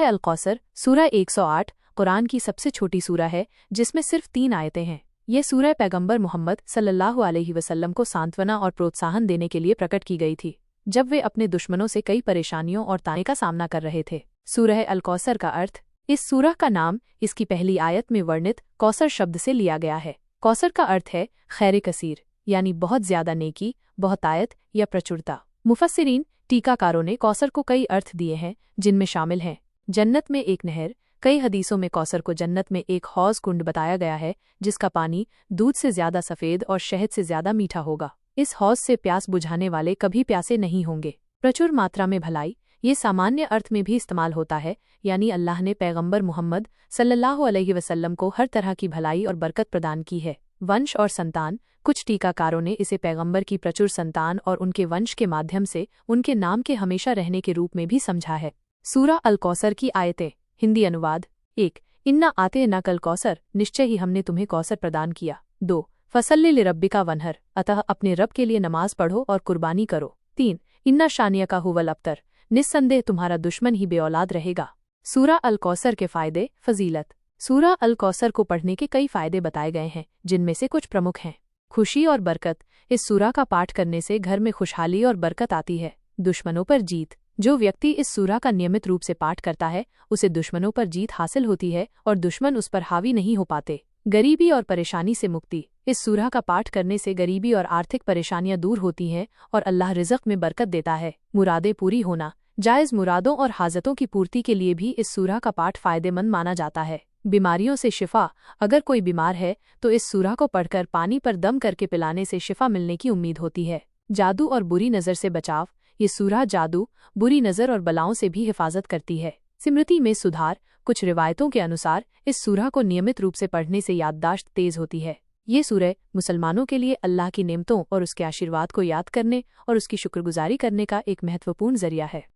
सूरह अल कौसर सूरह 108 कुरान की सबसे छोटी सूरह है जिसमें सिर्फ 3 आयतें हैं। यह सूरह पैगंबर मोहम्मद सल्लल्लाहु अलैहि वसल्लम को सांत्वना और प्रोत्साहन देने के लिए प्रकट की गई थी जब वे अपने दुश्मनों से कई परेशानियों और ताने का सामना कर रहे थे। सूरह अल कौसर का अर्थ। इस सूरह का नाम इसकी पहली आयत में वर्णित कौसर शब्द से लिया गया है। कौसर का अर्थ है खैर कसीर, यानी बहुत ज्यादा नेकी, बहुतायत या प्रचुरता। मुफस्सिरीन टीकाकारों ने कौसर को कई अर्थ दिए हैं जिनमें शामिल हैं जन्नत में एक नहर। कई हदीसों में कौसर को जन्नत में एक हौज कुंड बताया गया है जिसका पानी दूध से ज्यादा सफेद और शहद से ज्यादा मीठा होगा। इस हौज से प्यास बुझाने वाले कभी प्यासे नहीं होंगे। प्रचुर मात्रा में भलाई, ये सामान्य अर्थ में भी इस्तेमाल होता है, यानी अल्लाह ने पैगंबर मोहम्मद सल्लल्लाहु अलैहि वसल्लम को हर तरह की भलाई और बरकत प्रदान की है। वंश और संतान। कुछ टीकाकारों ने इसे पैगंबर की प्रचुर संतान और उनके वंश के माध्यम से उनके नाम के हमेशा रहने के रूप में भी समझा है। सूरह अल कौसर की आयतें। हिंदी अनुवाद। 1 इन्ना आते न कल कौसर, निश्चय ही हमने तुम्हें कौसर प्रदान किया। 2 फसल्ले लिरब्बिका वनहर, अतः अपने रब के लिए नमाज पढ़ो और कुर्बानी करो। 3 इन्ना शानिया का हुवल अब्तर, निस्संदेह तुम्हारा दुश्मन ही बेऔलाद रहेगा। सूरह अल कौसर के फायदे फजीलत। सूरह अल कौसर को पढ़ने के कई फायदे बताए गए हैं जिनमें से कुछ प्रमुख हैं। खुशी और बरकत। इस सूरह का पाठ करने से घर में खुशहाली और बरकत आती है। दुश्मनों पर जीत। जो व्यक्ति इस सूरह का नियमित रूप से पाठ करता है उसे दुश्मनों पर जीत हासिल होती है और दुश्मन उस पर हावी नहीं हो पाते। गरीबी और परेशानी से मुक्ति। इस सूरह का पाठ करने से गरीबी और आर्थिक परेशानियां दूर होती हैं और अल्लाह रिज़्क़ में बरकत देता है। मुरादें पूरी होना। जायज़ मुरादों और हाजतों की पूर्ति के लिए भी इस सूरह का पाठ फायदेमंद माना जाता है। बीमारियों से शिफा। अगर कोई बीमार है तो इस सूरह को पढ़कर पानी पर दम करके पिलाने से शिफा मिलने की उम्मीद होती है। जादू और बुरी नज़र से बचाव। ये सूरह जादू, बुरी नज़र और बलाओं से भी हिफाजत करती है। स्मृति में सुधार। कुछ रिवायतों के अनुसार इस सूरह को नियमित रूप से पढ़ने से याददाश्त तेज होती है। ये सूरह मुसलमानों के लिए अल्लाह की नेमतों और उसके आशीर्वाद को याद करने और उसकी शुक्रगुजारी करने का एक महत्वपूर्ण जरिया है।